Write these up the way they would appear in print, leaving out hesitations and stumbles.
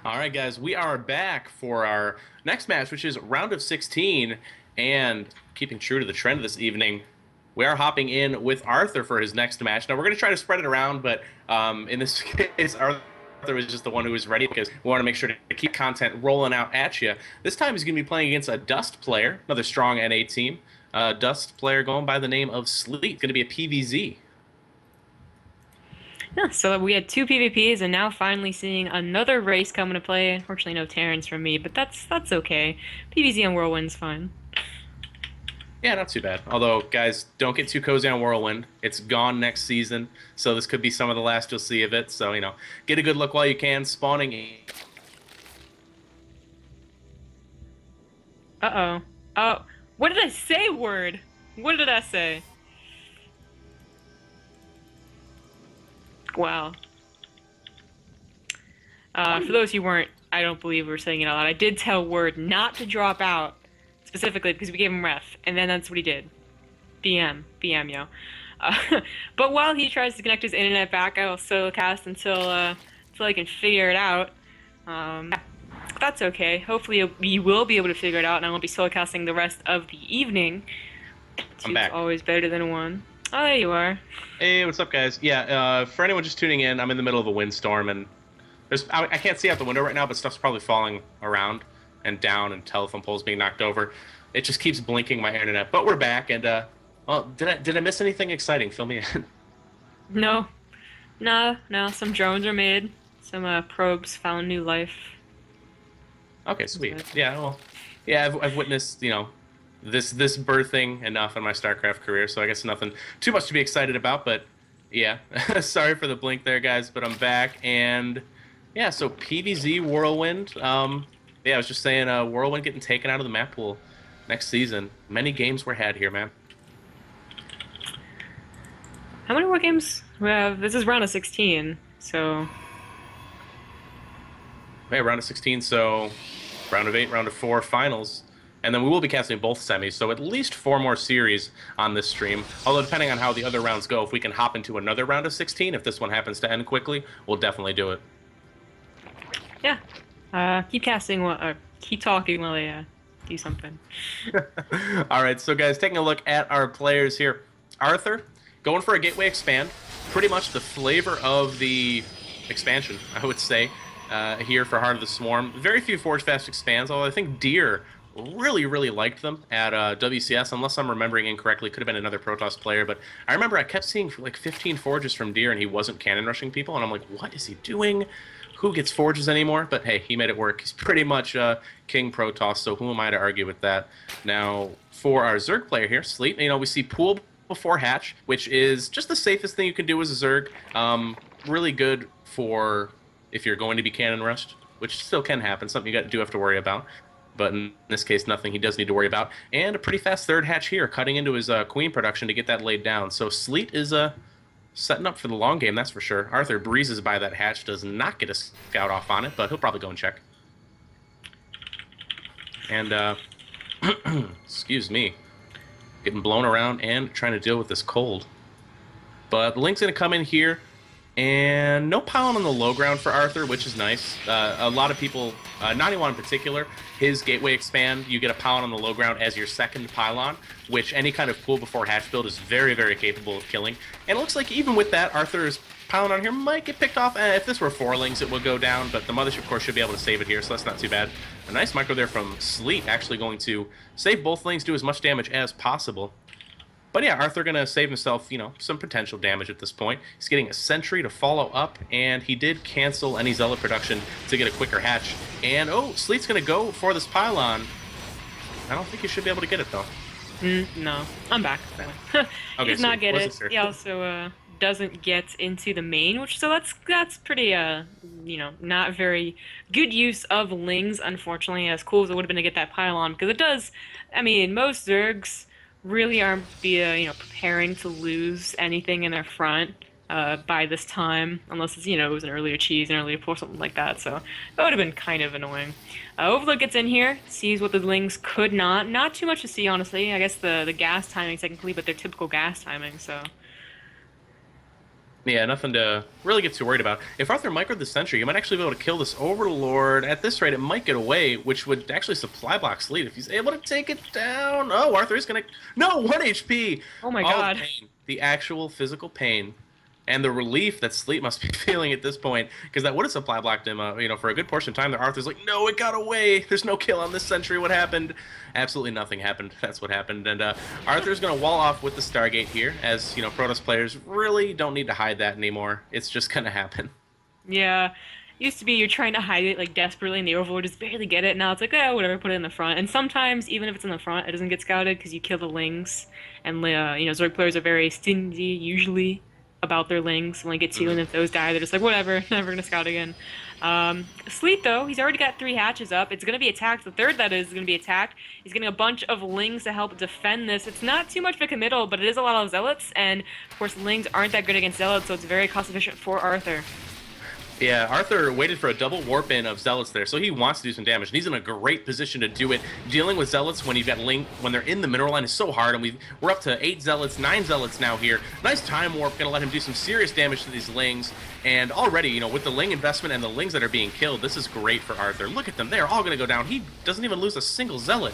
All right, guys, we are back for our next match, which is round of 16. And keeping true to the trend of this evening, we are hopping in with Arthur for his next match. Now, we're going to try to spread it around, but in this case, Arthur was just the one who was ready because we want to make sure to keep content rolling out at you. This time, he's going to be playing against a Dust player, another strong NA team. Dust player going by the name of SLeet, going to be a PVZ. Yeah, so we had two PvPs, and now finally seeing another race come into play. Unfortunately, no Terrans from me, but that's okay. PvZ on Whirlwind's fine. Yeah, not too bad. Although, guys, don't get too cozy on Whirlwind. It's gone next season, so this could be some of the last you'll see of it. So, get a good look while you can. Spawning. Uh-oh. Oh, what did I say, Wyrd? What did I say? Wow. For those who weren't, I don't believe we were saying it out loud. I did tell Wyrd not to drop out, specifically because we gave him ref, and then that's what he did. BM, yo. But while he tries to connect his internet back, I will solo cast until I can figure it out. That's okay. Hopefully we will be able to figure it out, and I won't be solo casting the rest of the evening. I'm back. Always better than one. Oh, there you are. Hey, what's up, guys? Yeah, for anyone just tuning in, I'm in the middle of a windstorm, and I can't see out the window right now, but stuff's probably falling around and down, and telephone poles being knocked over. It just keeps blinking my internet, but we're back, and well, did I miss anything exciting? Fill me in. No. Some drones are made. Some probes found new life. Okay, sweet. Yeah, well, yeah, I've witnessed, this birthing enough in my StarCraft career, so I guess nothing too much to be excited about, but yeah. Sorry for the blink there, guys, but I'm back, and yeah, so PvZ Whirlwind, yeah, I was just saying, Whirlwind getting taken out of the map pool next season. Many games were had here, man. How many more games? We have, this is round of 16, so... Okay, round of 16, so round of 8, round of 4, finals. And then we will be casting both semis, so at least 4 more series on this stream. Although, depending on how the other rounds go, if we can hop into another round of 16, if this one happens to end quickly, we'll definitely do it. Yeah. Keep casting, keep talking while I do something. All right, so guys, taking a look at our players here. Arthur, going for a Gateway Expand. Pretty much the flavor of the expansion, I would say, here for Heart of the Swarm. Very few Forge Fast expands, although I think Deer really liked them at WCS, unless I'm remembering incorrectly. Could have been another Protoss player, but I remember I kept seeing like 15 forges from Deer, and he wasn't cannon rushing people, and I'm like, what is he doing? Who gets forges anymore? But hey, he made it work. He's pretty much King Protoss, so who am I to argue with that? Now, for our Zerg player here, SLeet, we see Pool before Hatch, which is just the safest thing you can do as a Zerg. Really good for if you're going to be cannon rushed, which still can happen, something you do have to worry about. But in this case, nothing he does need to worry about. And a pretty fast third hatch here, cutting into his queen production to get that laid down. So SLeet is setting up for the long game, that's for sure. Arthur breezes by that hatch, does not get a scout off on it, but he'll probably go and check. And, excuse me, getting blown around and trying to deal with this cold. But the Link's going to come in here. And no pylon on the low ground for Arthur, which is nice. A lot of people, 91 in particular, his Gateway Expand, you get a pylon on the low ground as your second pylon, which any kind of pool before hatch build is very capable of killing. And it looks like even with that, Arthur's pylon on here might get picked off. If this were 4-lings, it would go down, but the Mothership, of course, should be able to save it here, so that's not too bad. A nice micro there from SLeet, actually going to save both lings, do as much damage as possible. But yeah, Arthur going to save himself, some potential damage at this point. He's getting a sentry to follow up, and he did cancel any Zealot production to get a quicker hatch. And, oh, SLeet's going to go for this pylon. I don't think he should be able to get it, though. No, I'm back. Okay, he does not get it. Sure? He also doesn't get into the main, which so that's pretty not very good use of lings, unfortunately. As cool as it would have been to get that pylon, because it does. I mean, most Zergs really aren't preparing to lose anything in their front by this time, unless it's, it was an earlier cheese, an earlier pour, something like that, so that would have been kind of annoying. Overlook gets in here, sees what the Lings could not too much to see, honestly. I guess the gas timing technically, but they're typical gas timing, so Yeah, nothing to really get too worried about. If Arthur microed the sentry, he might actually be able to kill this Overlord. At this rate, it might get away, which would actually supply block SLeet if he's able to take it down. Oh, Arthur is gonna... No, 1 HP! Oh my All god. the pain, the actual physical pain, and the relief that SLeet must be feeling at this point, because that would have supply blocked him, for a good portion of time. There, Arthur's like, no, it got away. There's no kill on this sentry. What happened? Absolutely nothing happened. That's what happened. And Arthur's going to wall off with the Stargate here, as Protoss players really don't need to hide that anymore. It's just going to happen. Yeah. Used to be you're trying to hide it like desperately and the Overlord just barely get it. Now it's like, oh, whatever, put it in the front. And sometimes, even if it's in the front, it doesn't get scouted because you kill the Lings. And, Zerg players are very stingy, usually, about their Lings. When they get two, and if those die, they're just like, whatever, never going to scout again. SLeet, though, he's already got 3 hatches up. It's going to be attacked. The third, that is going to be attacked. He's getting a bunch of Lings to help defend this. It's not too much of a committal, but it is a lot of Zealots. And, of course, Lings aren't that good against Zealots, so it's very cost-efficient for Arthur. Yeah, Arthur waited for a double warp in of Zealots there, so he wants to do some damage, and he's in a great position to do it. Dealing with Zealots when you've got when they're in the mineral line is so hard, and we're up to 8 Zealots, 9 Zealots now here. Nice time warp, gonna let him do some serious damage to these Lings, and already, with the Ling investment and the Lings that are being killed, this is great for Arthur. Look at them, they're all gonna go down. He doesn't even lose a single Zealot.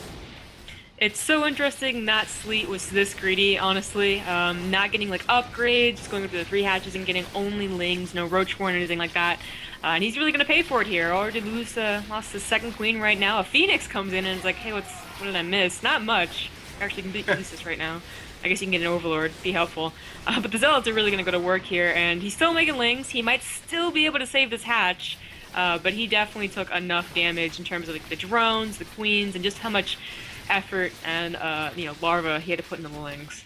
It's so interesting that SLeet was this greedy, honestly. Not getting like upgrades, just going up to the 3 hatches and getting only Lings, no Roach Horn or anything like that. And he's really going to pay for it here. Already lost his second queen right now. A Phoenix comes in and is like, hey, what did I miss? Not much. Actually, completely useless right now. I guess you can get an Overlord, be helpful. But the Zealots are really going to go to work here, and he's still making Lings. He might still be able to save this hatch, but he definitely took enough damage in terms of like, the drones, the queens, and just how much effort and larva he had to put into the Lings.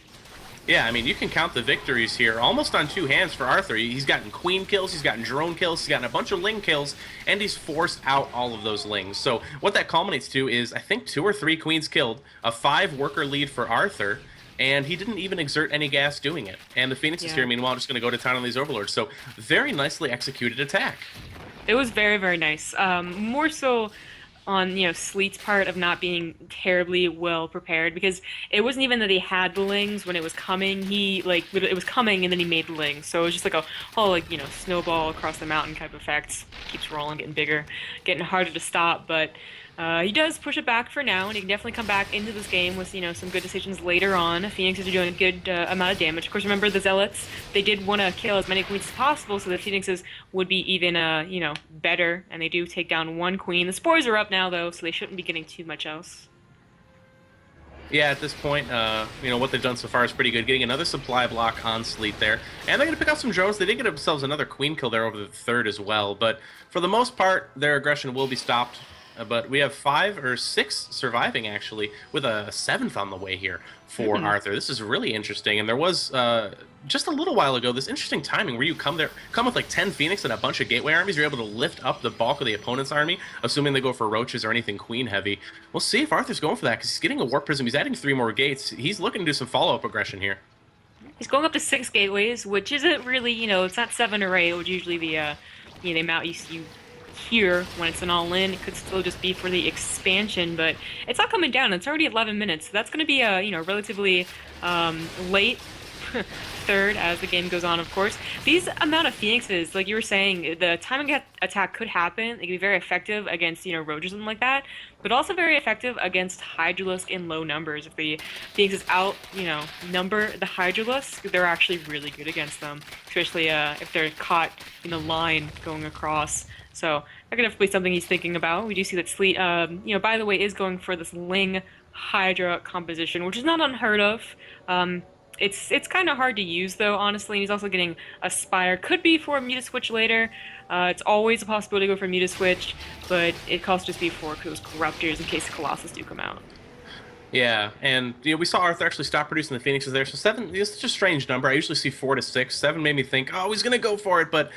Yeah, I mean, you can count the victories here almost on 2 hands for Arthur. He's gotten queen kills, he's gotten drone kills, he's gotten a bunch of Ling kills, and he's forced out all of those Lings. So what that culminates to is, I think, 2 or 3 queens killed, a 5 worker lead for Arthur, and he didn't even exert any gas doing it. And the Phoenix is here, meanwhile, just going to go to town on these Overlords. So very nicely executed attack. It was very, very nice. More so on SLeet's part of not being terribly well prepared, because it wasn't even that he had the Lings when it was coming. It was coming and then he made the Lings, so it was just like a whole snowball across the mountain type effect. Keeps rolling, getting bigger, getting harder to stop, but he does push it back for now, and he can definitely come back into this game with some good decisions later on. Phoenixes are doing a good amount of damage. Of course, remember the Zealots, they did want to kill as many queens as possible, so the Phoenixes would be even better, and they do take down 1 queen. The spores are up now though, so they shouldn't be getting too much else. Yeah, at this point, what they've done so far is pretty good. Getting another supply block on SLeet there. And they're going to pick up some drones. They did get themselves another queen kill there over the 3rd as well. But for the most part, their aggression will be stopped. But we have 5 or 6 surviving, actually, with a 7th on the way here for Arthur. This is really interesting. And there was, just a little while ago, this interesting timing where you come with like 10 Phoenix and a bunch of Gateway armies. You're able to lift up the bulk of the opponent's army, assuming they go for Roaches or anything Queen heavy. We'll see if Arthur's going for that, because he's getting a Warp Prism. He's adding 3 more gates. He's looking to do some follow-up aggression here. He's going up to 6 gateways, which isn't really, it's not 7 or 8, which usually the amount you here when it's an all-in. It could still just be for the expansion, but it's not coming down. It's already 11 minutes, so that's going to be a relatively late 3rd as the game goes on, of course. These amount of Phoenixes, like you were saying, the timing attack could happen. It can be very effective against Roaches and like that, but also very effective against Hydralisk in low numbers. If the Phoenixes number the Hydralisk, they're actually really good against them, especially if they're caught in a line going across. So that could definitely be something he's thinking about. We do see that SLeet, by the way, is going for this Ling Hydra composition, which is not unheard of. It's kind of hard to use, though, honestly. And he's also getting a Spire. Could be for a Mutaswitch later. It's always a possibility to go for a Mutaswitch, but it costs just B4 because Corruptors in case the Colossus do come out. Yeah, and we saw Arthur actually stop producing the Phoenixes there, so 7 is such a strange number. I usually see 4 to 6. 7 made me think, oh, he's going to go for it, but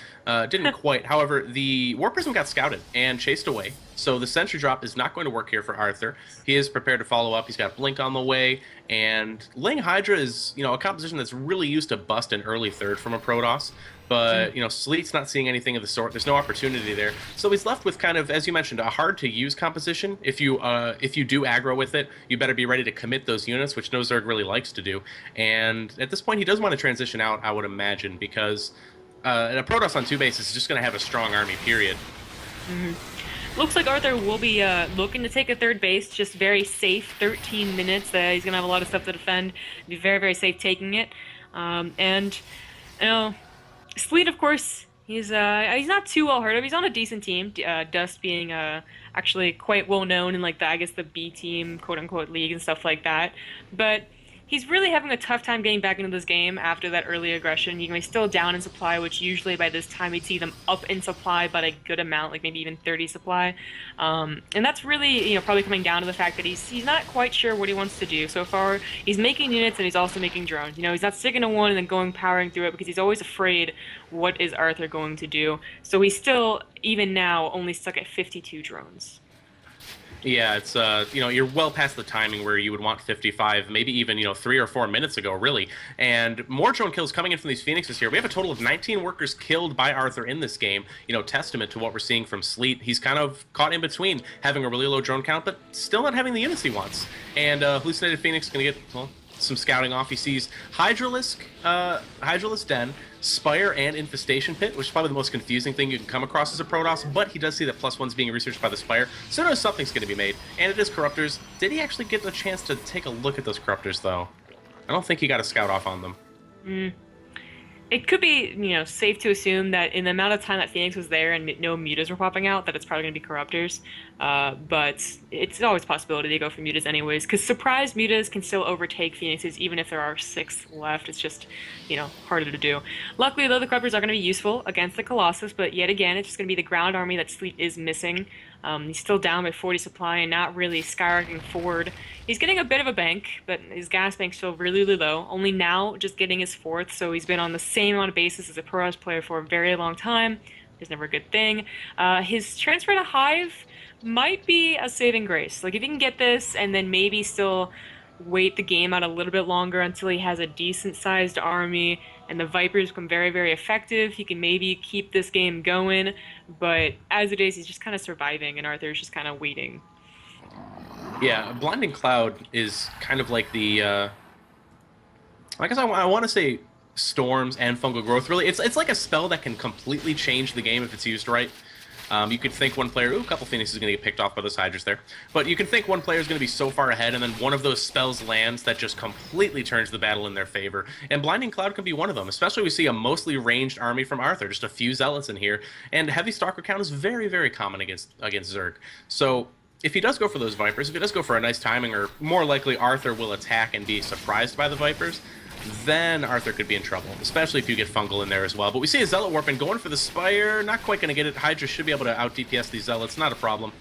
didn't quite. However, the Warp Prism got scouted and chased away, so the Sentry Drop is not going to work here for Arthur. He is prepared to follow up. He's got Blink on the way, and Ling Hydra is, a composition that's really used to bust an early 3rd from a Protoss. But, SLeet's not seeing anything of the sort. There's no opportunity there. So he's left with kind of, as you mentioned, a hard-to-use composition. If you do aggro with it, you better be ready to commit those units, which no Zerg really likes to do. And at this point, he does want to transition out, I would imagine, because And a Protoss on 2 base is just going to have a strong army, period. Looks like Arthur will be looking to take a third base, just very safe, 13 minutes. He's going to have a lot of stuff to defend, be very, very safe taking it. And, you know, SLeet, of course, he's not too well heard of. He's on a decent team, Dust being actually quite well known in, like, I guess the B team, quote-unquote, league and stuff like that. But he's really having a tough time getting back into this game after that early aggression. He's still down in supply, which usually by this time we'd see them up in supply by a good amount, like maybe even 30 supply. And that's really, probably coming down to the fact that he's not quite sure what he wants to do so far. He's making units and he's also making drones. He's not sticking to one and then powering through it because he's always afraid what is Arthur going to do. So he's still, even now, only stuck at 52 drones. Yeah, it's you're well past the timing where you would want 55, maybe even 3 or 4 minutes ago, really. And more drone kills coming in from these Phoenixes here. We have a total of 19 workers killed by Arthur in this game. Testament to what we're seeing from SLeet. He's kind of caught in between having a really low drone count, but still not having the units he wants. And Hallucinated Phoenix is going to get some scouting off. He sees Hydralisk Den, Spire, and Infestation Pit, which is probably the most confusing thing you can come across as a Protoss, but he does see that +1's being researched by the Spire, so knows something's going to be made. And it is Corruptors. Did he actually get the chance to take a look at those Corruptors, though? I don't think he got a scout off on them. It could be, safe to assume that in the amount of time that Phoenix was there and no mutas were popping out, that it's probably going to be Corruptors. But it's always a possibility to go for mutas anyways, because surprise mutas can still overtake Phoenixes even if there are 6 left. It's just, harder to do. Luckily, though, the Corruptors are going to be useful against the Colossus, but yet again, it's just going to be the ground army that SLeet is missing. He's still down by 40 supply and not really skyrocketing forward. He's getting a bit of a bank, but his gas bank's still really, really low. Only now just getting his 4th, so he's been on the same amount of bases as a Protoss player for a very long time. It's never a good thing. His transfer to Hive might be a saving grace. Like, if he can get this and then maybe still wait the game out a little bit longer until he has a decent-sized army and the Vipers become very, very effective, he can maybe keep this game going. But as it is, he's just kind of surviving, and Arthur's just kind of waiting. Yeah, Blinding Cloud is kind of like the... I guess I want to say Storms and Fungal Growth, really. It's like a spell that can completely change the game if it's used right. You could think one player, a couple Phoenixes is going to get picked off by those Hydras there. But you can think one player is going to be so far ahead, and then one of those spells lands that just completely turns the battle in their favor. And Blinding Cloud can be one of them, especially we see a mostly ranged army from Arthur, just a few Zealots in here. And heavy Stalker count is very, very common against Zerg. So if he does go for those Vipers, if he does go for a nice timing, or more likely Arthur will attack and be surprised by the Vipers, then Arthur could be in trouble, especially if you get Fungal in there as well. But we see a Zealot Warp and going for the Spire, not quite going to get it. Hydra should be able to out-DPS these Zealots, not a problem.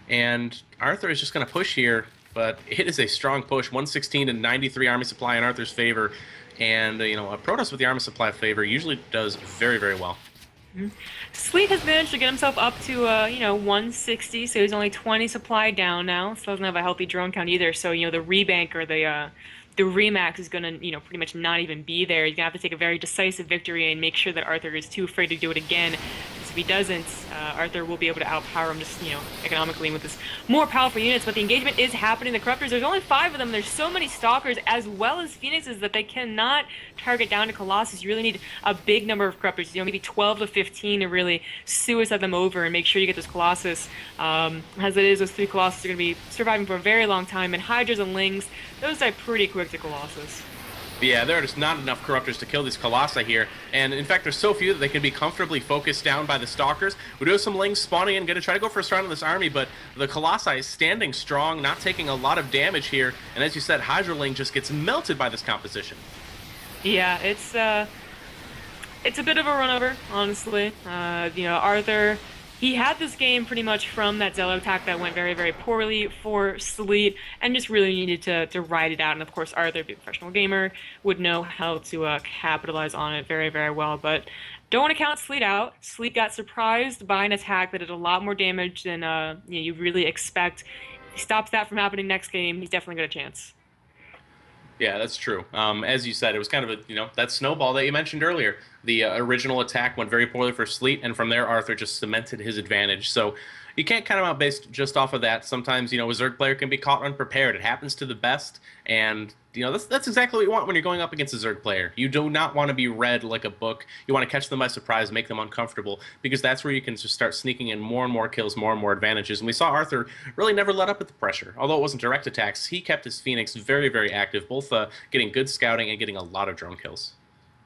And Arthur is just going to push here, but it is a strong push, 116 to 93 army supply in Arthur's favor. And, a Protoss with the army supply favor usually does very, very well. SLeet has managed to get himself up to, 160, so he's only 20 supply down now. Still doesn't have a healthy drone count either, so, the rebank or the Remax is going to, pretty much not even be there. He's going to have to take a very decisive victory and make sure that Arthur is too afraid to do it again. Because if he doesn't, Arthur will be able to outpower him just, economically with his more powerful units. But the engagement is happening. The Corruptors, there's only 5 of them. There's so many Stalkers as well as Phoenixes that they cannot target down to Colossus. You really need a big number of Corruptors, maybe 12 to 15 to really suicide them over and make sure you get this Colossus. As it is, those 3 Colossus are going to be surviving for a very long time. And Hydras and Lings, those die pretty quick to Colossus. Yeah, there are just not enough Corruptors to kill these Colossi here. And in fact, there's so few that they can be comfortably focused down by the Stalkers. We do have some Lings spawning in, going to try to go for a start on this army, but the Colossi is standing strong, not taking a lot of damage here. And as you said, Hydraling just gets melted by this composition. Yeah, it's a bit of a run-over, honestly. Arthur, he had this game pretty much from that Zealot attack that went very, very poorly for SLeet, and just really needed to ride it out. And of course, Arthur, being a professional gamer, would know how to capitalize on it very, very well. But don't want to count SLeet out. SLeet got surprised by an attack that did a lot more damage than you really expect. If he stops that from happening next game, he's definitely got a chance. Yeah, that's true. As you said, it was kind of that snowball that you mentioned earlier. The original attack went very poorly for SLeet, and from there, Arthur just cemented his advantage. So you can't count him out based just off of that. Sometimes, a Zerg player can be caught unprepared. It happens to the best, and That's exactly what you want when you're going up against a Zerg player. You do not want to be read like a book. You want to catch them by surprise, make them uncomfortable, because that's where you can just start sneaking in more and more kills, more and more advantages. And we saw Arthur really never let up at the pressure. Although it wasn't direct attacks, he kept his Phoenix very, very active, both getting good scouting and getting a lot of drone kills.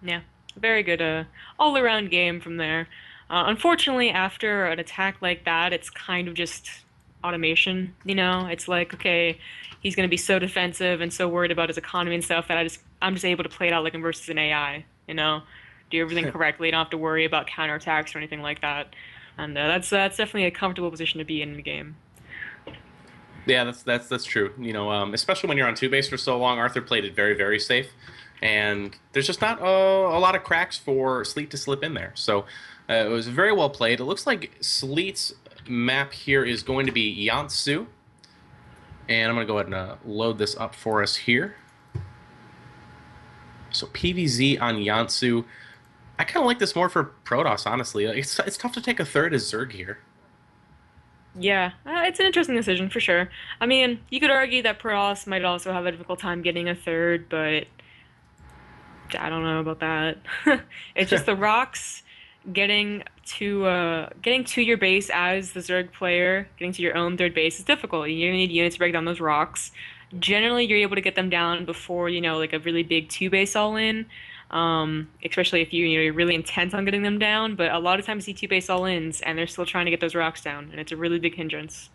Yeah, very good all-around game from there. Unfortunately, after an attack like that, it's kind of just automation. It's like, okay, he's going to be so defensive and so worried about his economy and stuff that I'm just able to play it out like him versus an AI. Do everything correctly. Don't have to worry about counterattacks or anything like that. And that's definitely a comfortable position to be in the game. Yeah, that's true. Especially when you're on two base for so long, Arthur played it very, very safe, and there's just not a lot of cracks for SLeet to slip in there. So it was very well played. It looks like SLeet's map here is going to be Yantsu, and I'm going to go ahead and load this up for us here. So PVZ on Yantsu. I kind of like this more for Protoss, honestly. It's tough to take a third as Zerg here. Yeah, it's an interesting decision for sure. I mean, you could argue that Protoss might also have a difficult time getting a third, but I don't know about that. It's just the rocks getting to your base as the Zerg player, getting to your own third base is difficult. You need units to break down those rocks. Generally, you're able to get them down before like a really big two base all in. Especially if you're really intent on getting them down, but a lot of times you see two base all ins and they're still trying to get those rocks down, and it's a really big hindrance.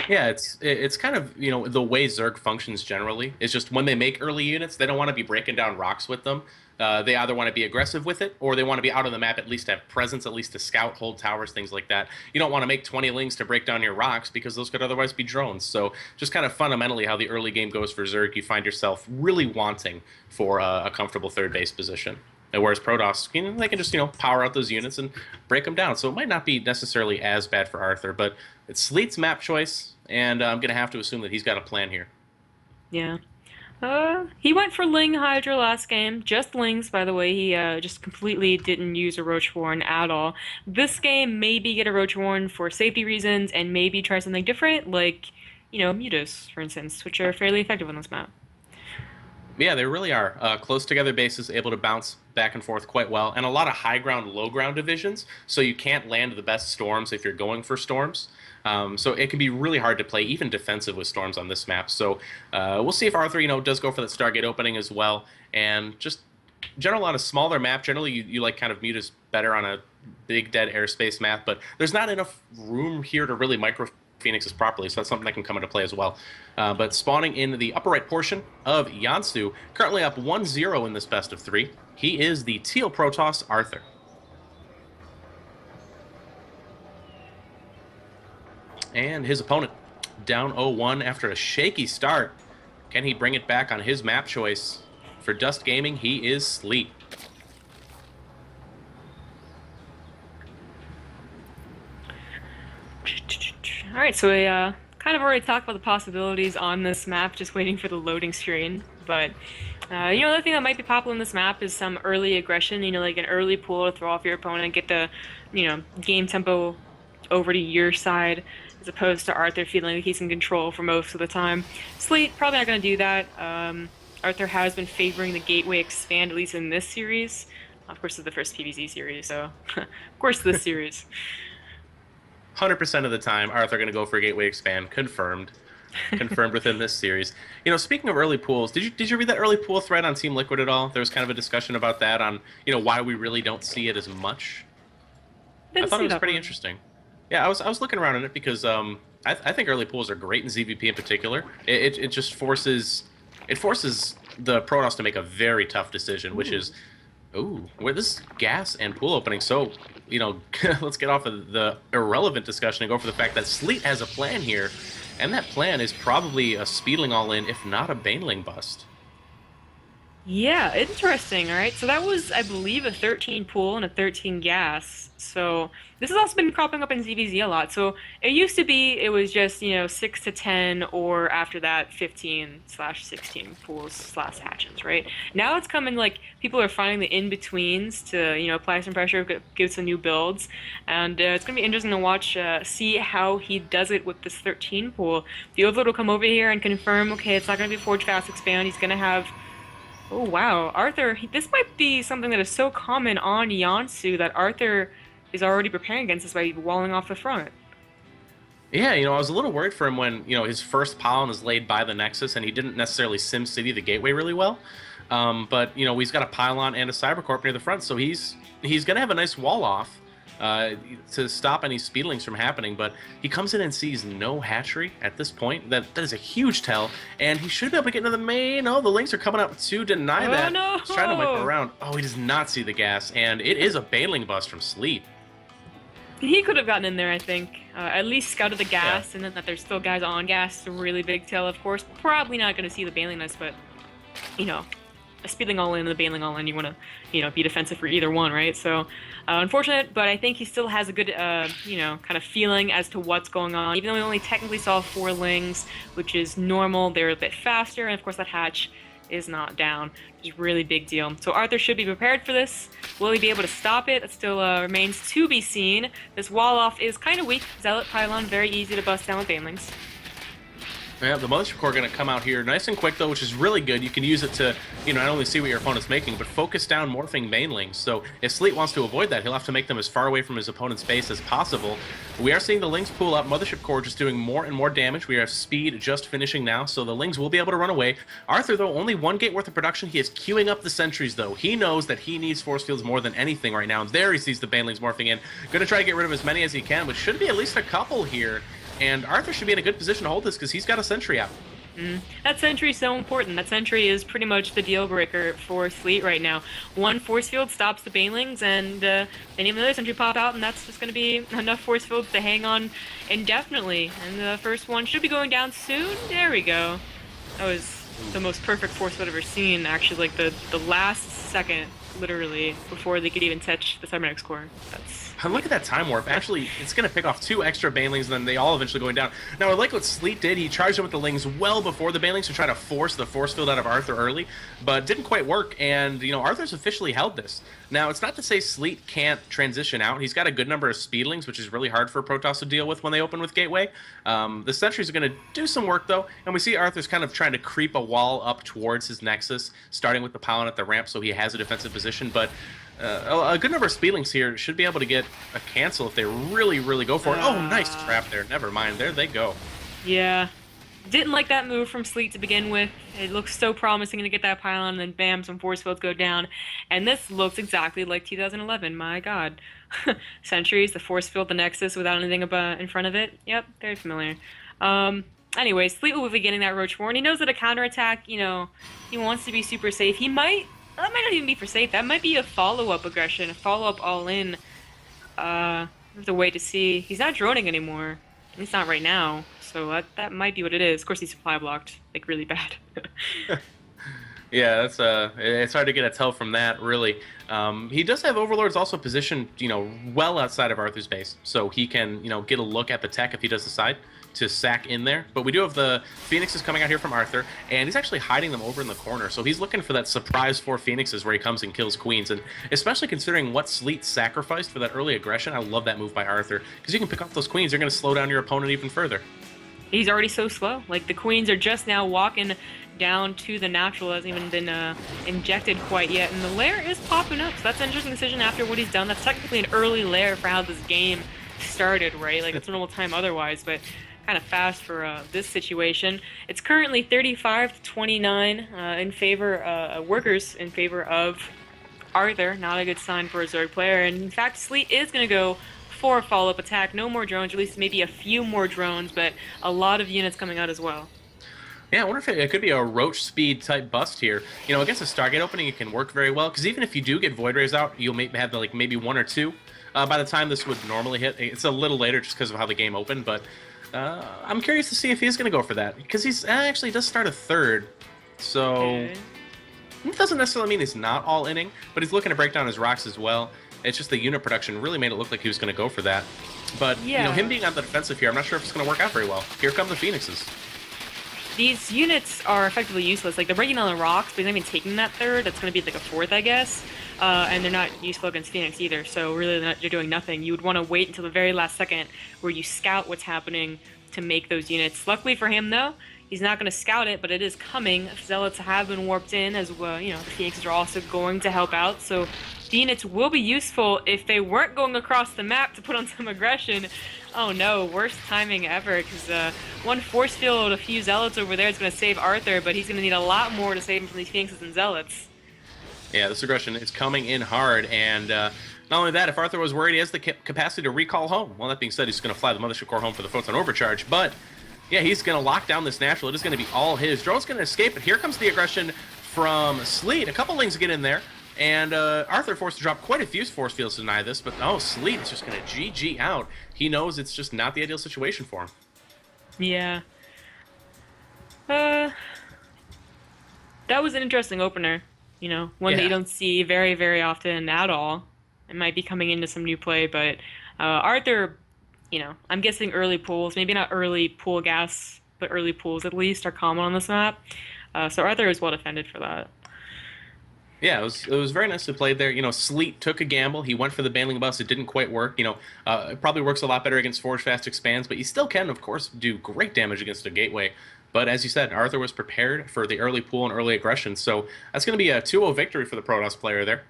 Yeah, it's kind of the way Zerg functions generally. It's just when they make early units, they don't want to be breaking down rocks with them. They either want to be aggressive with it, or they want to be out on the map, at least have presence, at least to scout, hold towers, things like that. You don't want to make 20 lings to break down your rocks because those could otherwise be drones. So just kind of fundamentally how the early game goes for Zerg, you find yourself really wanting for a comfortable third base position. And whereas Protoss, they can just power out those units and break them down. So it might not be necessarily as bad for Arthur, but it's SLeet's map choice, and I'm going to have to assume that he's got a plan here. Yeah. He went for Ling Hydra last game. Just Lings, by the way. He just completely didn't use a Roach Warren at all. This game, maybe get a Roach Warren for safety reasons, and maybe try something different, like, Mutas, for instance, which are fairly effective on this map. Yeah, they really are. Close together bases, able to bounce back and forth quite well, and a lot of high ground, low ground divisions, so you can't land the best storms if you're going for storms. So it can be really hard to play, even defensive with storms on this map. So we'll see if Arthur, does go for that Stargate opening as well. And just general on a smaller map, generally you like kind of Mutas better on a big dead airspace map, but there's not enough room here to really micro Phoenixes properly, so that's something that can come into play as well. But spawning in the upper right portion of Yantsu, currently up 1-0 in this best of 3. He is the Teal Protoss Arthur. And his opponent down 0-1 after a shaky start. Can he bring it back on his map choice? For Dust Gaming, he is SLeet. All right, so we kind of already talked about the possibilities on this map, just waiting for the loading screen. But another thing that might be popular in this map is some early aggression. Like an early pull to throw off your opponent, get the game tempo over to your side, as opposed to Arthur feeling like he's in control for most of the time. SLeet probably not going to do that. Arthur has been favoring the Gateway expand, at least in this series. Of course, it's the first PvZ series, so of course this series. 100% of the time, Arthur going to go for a Gateway expand. Confirmed. Confirmed within this series. Speaking of early pools, did you read that early pool thread on Team Liquid at all? There was kind of a discussion about that on why we really don't see it as much. I thought it was pretty interesting. Yeah, I was looking around in it because I think early pools are great in ZVP in particular. It just forces the Protoss to make a very tough decision, which is, where this gas and pool opening. So let's get off of the irrelevant discussion and go for the fact that SLeet has a plan here, and that plan is probably a Speedling all-in, if not a Baneling bust. Yeah, interesting. All right. So that was, I believe, a 13 pool and a 13 gas. So this has also been cropping up in ZVZ a lot. So it used to be it was just, 6 to 10 or after that 15/16 pools slash hatches, right? Now it's coming like people are finding the in-betweens to, apply some pressure, give some new builds. And it's going to be interesting to watch, see how he does it with this 13 pool. The Overlord will come over here and confirm, okay, it's not going to be Forge Fast Expand. He's going to have. Oh wow, Arthur, this might be something that is so common on Yansu that Arthur is already preparing against this by walling off the front. Yeah, I was a little worried for him when, his first pylon is laid by the Nexus and he didn't necessarily Sim City the gateway really well. But, he's got a pylon and a Cybercorp near the front, so he's going to have a nice wall off to stop any speedlings from happening. But he comes in and sees no hatchery at this point. That is a huge tell, and he should be able to get into the main. Oh, the links are coming up to deny that. Oh no! He's trying to whip around. Oh, he does not see the gas, and it is a bailing bust from SLeet. He could have gotten in there, I think. At least scouted the gas, Yeah. and then that there's still guys on gas. It's a really big tell, of course. Probably not going to see the bailingness, but, a speedling all in and the bailing all in, you want to, be defensive for either one, right? So, unfortunate, but I think he still has a good, kind of feeling as to what's going on. Even though we only technically saw 4 lings, which is normal, they're a bit faster, and of course that hatch is not down, which is a really big deal. So Arthur should be prepared for this. Will he be able to stop it? That still remains to be seen. This wall off is kind of weak. Zealot pylon, very easy to bust down with banelings. Yeah, the Mothership Core going to come out here nice and quick, though, which is really good. You can use it to, not only see what your opponent's making, but focus down morphing banelings. So if SLeet wants to avoid that, he'll have to make them as far away from his opponent's base as possible. We are seeing the Lings pool up. Mothership Core just doing more and more damage. We have speed just finishing now, so the Lings will be able to run away. Arthur, though, only 1 gate worth of production. He is queuing up the sentries, though. He knows that he needs force fields more than anything right now. And there he sees the banelings morphing in. Going to try to get rid of as many as he can, which should be at least a couple here. And Arthur should be in a good position to hold this because he's got a sentry out. That sentry is so important. That sentry is pretty much the deal breaker for SLeet right now. One force field stops the banelings, and then even another sentry pop out, and that's just going to be enough force fields to hang on indefinitely. And the first one should be going down soon. There we go. That was the most perfect force field I've ever seen, actually, like the last second, literally, before they could even touch the Cybernetics core. And look at that time warp. Actually, it's going to pick off 2 extra banelings, and then they all eventually going down. Now, I like what SLeet did. He charged in with the lings well before the banelings to try to force the force field out of Arthur early, but didn't quite work, and, Arthur's officially held this. Now, it's not to say SLeet can't transition out. He's got a good number of speedlings, which is really hard for Protoss to deal with when they open with Gateway. The sentries are going to do some work, though, and we see Arthur's kind of trying to creep a wall up towards his Nexus, starting with the pylon at the ramp so he has a defensive position, but a good number of speedlings here should be able to get a cancel if they really, really go for it. Oh, nice trap there. Never mind. There they go. Yeah. Didn't like that move from SLeet to begin with. It looks so promising to get that pylon, and then bam, some force fields go down. And this looks exactly like 2011. My god. Sentries, the force field, the Nexus without anything in front of it. Yep, very familiar. Anyway, SLeet will be getting that Roach War, and he knows that a counterattack, he wants to be super safe. That might not even be for safe. That might be a follow-up aggression, a follow-up all-in. Have to wait to see. He's not droning anymore. At least not right now. So that might be what it is. Of course, he's supply blocked, like, really bad. Yeah, it's hard to get a tell from that, really. He does have Overlords also positioned, well outside of Arthur's base, so he can, get a look at the tech if he does decide to sack in there. But we do have the Phoenixes coming out here from Arthur, and he's actually hiding them over in the corner, so he's looking for that surprise 4 Phoenixes where he comes and kills Queens, and especially considering what SLeet sacrificed for that early aggression, I love that move by Arthur, because you can pick off those Queens, you're going to slow down your opponent even further. He's already so slow. Like, the Queens are just now walking down to the natural. Hasn't even been injected quite yet, and the lair is popping up, so that's an interesting decision after what he's done. That's technically an early lair for how this game started, right? Like, it's normal time otherwise, but kind of fast for this situation. It's currently 35-29 in favor, workers in favor of Arthur. Not a good sign for a Zerg player, and in fact, SLeet is going to go for a follow-up attack. No more drones, or at least maybe a few more drones, but a lot of units coming out as well. Yeah, I wonder if it could be a Roach speed type bust here. Against a Stargate opening, it can work very well, because even if you do get Void Rays out, you'll have like maybe 1 or 2 by the time this would normally hit. It's a little later just because of how the game opened, but I'm curious to see if he's going to go for that, because he's actually does start a 3rd, so... Okay. It doesn't necessarily mean he's not all inning, but he's looking to break down his rocks as well. It's just the unit production really made it look like he was going to go for that. But, you know, him being on the defensive here, I'm not sure if it's going to work out very well. Here come the Phoenixes. These units are effectively useless. Like, they're breaking down the rocks, but they're not even taking that third. That's going to be like a fourth, I guess. And they're not useful against Phoenix either, so really they're doing nothing. You would want to wait until the very last second where you scout what's happening to make those units. Luckily for him, though, he's not going to scout it, but it is coming. Zealots have been warped in as well. You know, the Phoenixes are also going to help out, so the units will be useful if they weren't going across the map to put on some aggression. Oh no, worst timing ever, because one force field, a few Zealots over there is going to save Arthur, but he's going to need a lot more to save him from these Phoenixes and Zealots. Yeah, this aggression is coming in hard, and not only that, if Arthur was worried, he has the capacity to recall home. Well, that being said, he's going to fly the Mothership Core home for the Photon Overcharge, but yeah, he's going to lock down this natural. It is going to be all his. Drone's going to escape, but here comes the aggression from SLeet. A couple Lings get in there, and Arthur forced to drop quite a few force fields to deny this, but oh, SLeet is just going to GG out. He knows it's just not the ideal situation for him. Yeah. That was an interesting opener. You know, one that you don't see very, very often at all. It might be coming into some new play, but Arthur, you know, I'm guessing early pools, maybe not early pool gas, but early pools at least are common on this map. So Arthur is well defended for that. Yeah, it was very nicely played there. You know, SLeet took a gamble. He went for the Baneling Bus. It didn't quite work. You know, it probably works a lot better against Forge Fast Expands, but you still can, of course, do great damage against a Gateway. But as you said, Arthur was prepared for the early pool and early aggression. So that's going to be a 2-0 victory for the Protoss player there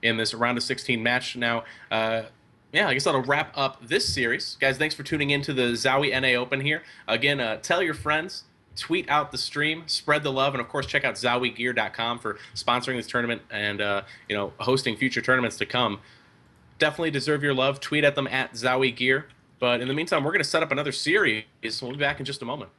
in this round of 16 match. Now, yeah, I guess that'll wrap up this series. Guys, thanks for tuning in to the ZOWIE NA Open here. Again, tell your friends, tweet out the stream, spread the love, and of course check out ZowieGear.com for sponsoring this tournament and you know, hosting future tournaments to come. Definitely deserve your love. Tweet at them at ZowieGear. But in the meantime, we're going to set up another series. We'll be back in just a moment.